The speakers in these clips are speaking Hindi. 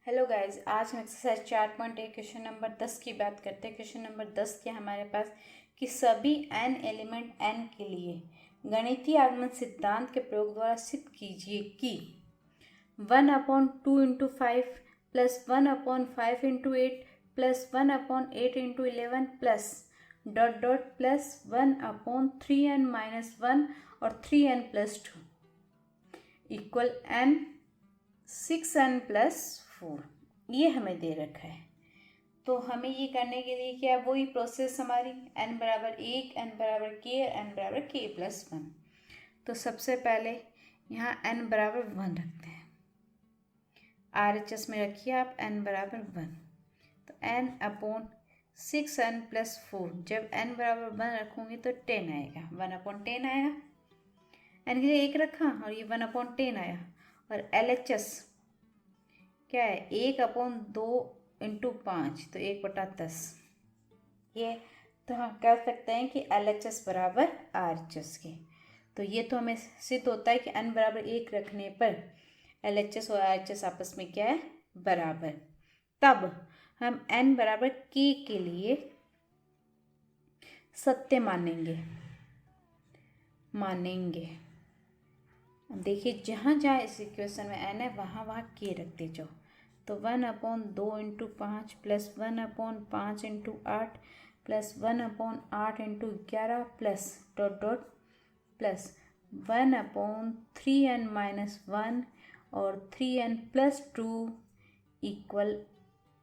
हेलो गाइस, आज हम एक्सरसाइज 4.1 क्वेश्चन नंबर 10 की बात करते हैं। क्वेश्चन नंबर 10 के हमारे पास कि सभी n एलिमेंट n के लिए गणितीय आगमन सिद्धांत के प्रयोग द्वारा सिद्ध कीजिए कि 1/2 × 5 plus 1/5 × 8 plus 1/8 × 11 plus dot dot plus 1/3n - 1 और 3n + 2 इक्वल n 6n + 4 ये हमें दे रखा है। तो हमें ये करने के लिए क्या, वही प्रोसेस हमारी n बराबर 1, n बराबर k, n बराबर k + 1। तो सबसे पहले यहाँ n बराबर 1 रखते हैं। RHS में रखिए आप n बराबर 1। तो n/6n + 4, जब n बराबर 1 रखूँगी तो 10 आएगा, 1/10 आएगा। n के लिए 1 रखा और ये 1/10 आया। और LHS क्या है, 1/2 × 5, तो 1/10। ये तो हम कह सकते हैं कि LHS बराबर RHS के। तो ये तो हमें सिद्ध होता है कि n बराबर 1 रखने पर LHS और RHS आपस में क्या है, बराबर। तब हम n बराबर k के लिए सत्य मानेंगे। देखिए, जहाँ जहाँ इस इक्वेशन में n है वहाँ वहाँ k रखते जाओ। तो 1/2 × 5 plus 1/5 × 8 plus 1/8 × 11 plus dot dot plus 1/3n - 1 और 3n + 2 इक्वल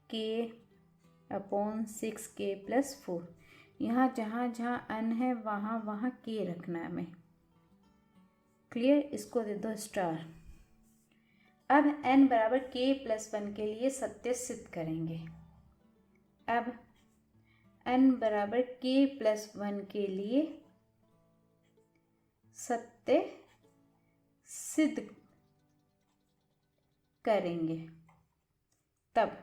k/6k + 4। यहाँ जहाँ जहाँ n है वहाँ वहाँ k रखना है हमें। क्लियर, इसको दे दो स्टार। अब n बराबर k + 1 के लिए सत्य सिद्ध करेंगे। अब n बराबर k + 1 के लिए सत्य सिद्ध करेंगे। तब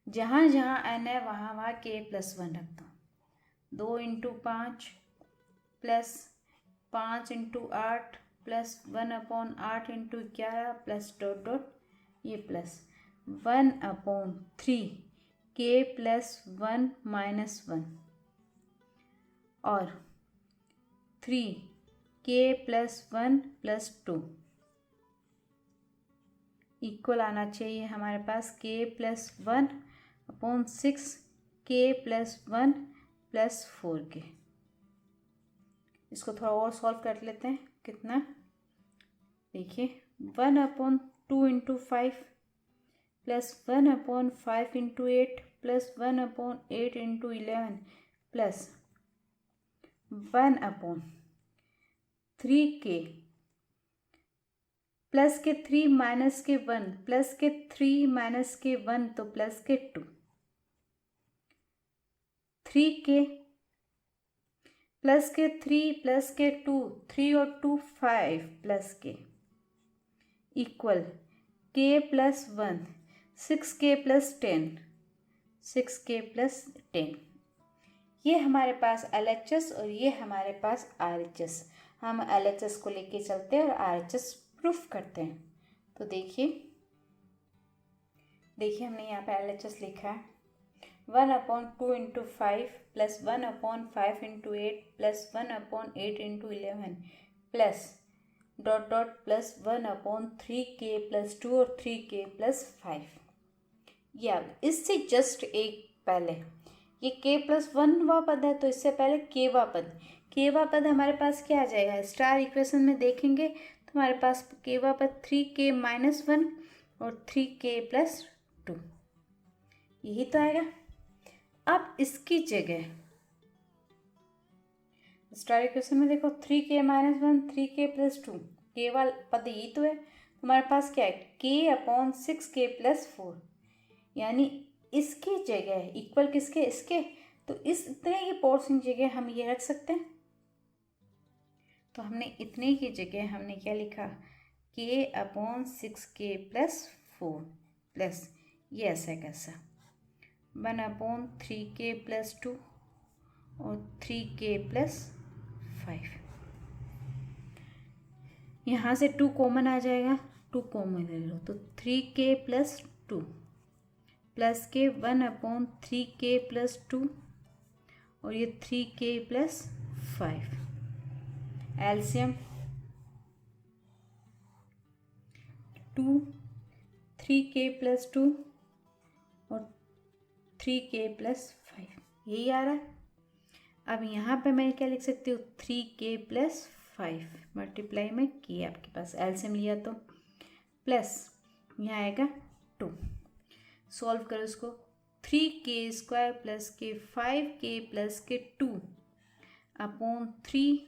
जहाँ जहाँ n है वहाँ वहाँ k + 1 रख दो। 2 × 5 plus 5 × 8 plus 1/8 × 11 plus dot dot ये प्लस 1/3 k + 1 - 1 और 3 k + 1 + 2 इक्वल आना चाहिए हमारे पास k + 1/6 k + 1 + 4 के। इसको थोड़ा और सॉल्व कर लेते हैं। कितना, देखिए 1/2 × 5 plus 1/5 × 8 plus 1/8 × 11 plus 1/3k plus के 3 माइनस के 1 प्लस के 3 माइनस के 1 तो प्लस के 2, 3k प्लस के 3 प्लस के 2, 3 और 2 5 प्लस के इक्वल k + 1 6k + 10, 6k + 10। ये हमारे पास LHS और ये हमारे पास RHS। हम LHS को लेके चलते हैं और RHS प्रूफ करते हैं। तो देखिए हमने यहाँ पे LHS लिखा है 1/2 × 5 plus 1/5 × 8 plus 1/8 × 11 plus dot dot plus 1/3k + 2 और 3k + 5। या इससे जस्ट एक पहले ये k + 1वां पद है, तो इससे पहले kवां पद हमारे पास क्या आ जाएगा, स्टार इक्वेशन में देखेंगे तो हमारे पास kवां पद 3k - 1 और 3k + 2 यही तो आएगा। अब इसकी जगह स्टार इक्वेशन में देखो 3k - 1 3k + 2 केवल पद यही तो है। हमारे पास क्या है, k/6k + 4, यानी इसकी जगह इक्वल किसके, इसके, तो इस इतने की पोर्शन की जगह हम ये रख सकते हैं। तो हमने इतने की जगह हमने क्या लिखा, k/6k + 4 प्लस ये ऐसा कैसा 1/3k + 2 और 3k + 5। यहाँ से 2 कॉमन आ जाएगा, 2 कॉमन ले लो तो 3k + 2 प्लस के 1/3k प्लस 2 और ये 3k plus 5। LCM 2 3k plus 2 और 3k प्लस 5, यही आ रहा है। अब यहाँ पे मैं क्या लिख सकती हूँ, 3k प्लस 5 मल्टीप्लाई में k आपके पास एलसीएम लिया तो, प्लस यहाँ आएगा 2। सॉल्व करो इसको, 3k² प्लस के 5k प्लस के 2 अपॉन 2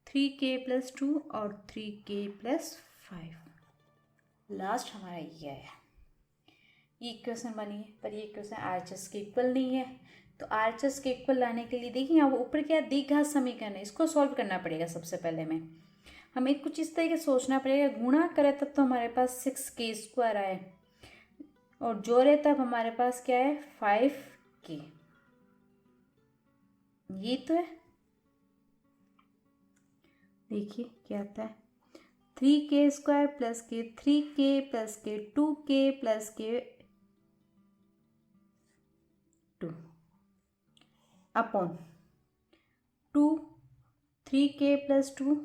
3k प्लस 2 और 3k प्लस 5। लास्ट हमारा ये है, ये इक्वेशन बनी है, पर ये इक्वेशन आरएचएस के इक्वल नहीं है। तो आरएचएस के इक्वल लाने के लिए देखिए यहाँ ऊपर क्या द्विघात समीकरण है, इसको सॉल्व करना पड़ेगा। सबसे पहले हमें कुछ इस तरीके सोचना पड़ेगा, गुणा करे तब तो हमारे पास 6k² आए और जोड़े तब हमारे पास क्या है 5k। ये तो है, देखिए क्या आता है, 3k² प्लस के 3k प्लस के 2k प्लस के 2 अपॉन 2 3k प्लस 2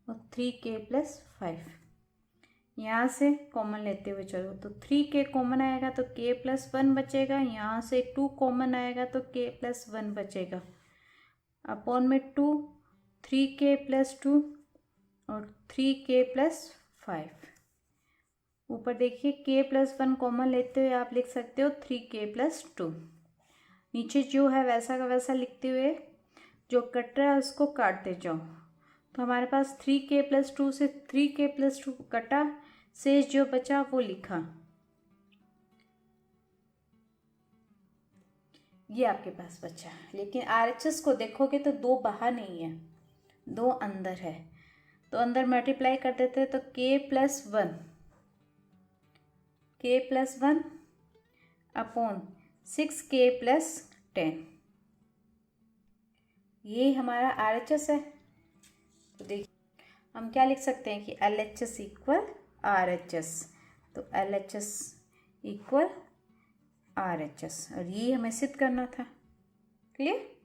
और 3k प्लस 5। यहाँ से कॉमन लेते हुए चलो, तो 3k कॉमन आएगा तो k प्लस 1 बचेगा, यहाँ से 2 कॉमन आएगा तो k प्लस 1 बचेगा, अपॉन में 2 3k प्लस 2 और 3k प्लस 5। ऊपर देखिए k प्लस 1 कॉमन लेते हुए आप लिख सकते हो 3k प्लस 2। नीचे जो है वैसा का वैसा लिखते हुए जो कट रहा है उसको काटते जाओ, तो हमारे पास 3k प्लस 2 से 3k प्लस 2 कटा, शेष जो बचा वो लिखा। ये आपके पास बचा, लेकिन आरएचएस को देखोगे तो 2 बाहर नहीं है, 2 अंदर है, तो अंदर मल्टीप्लाई कर देते हैं तो k plus 1 upon 6k plus 10, ये हमारा आरएचएस है। तो देखिए हम क्या लिख सकते हैं कि एलएचएस इक्वल आरएचएस, तो एलएचएस इक्वल आरएचएस, और ये हमें सिद्ध करना था। क्लियर।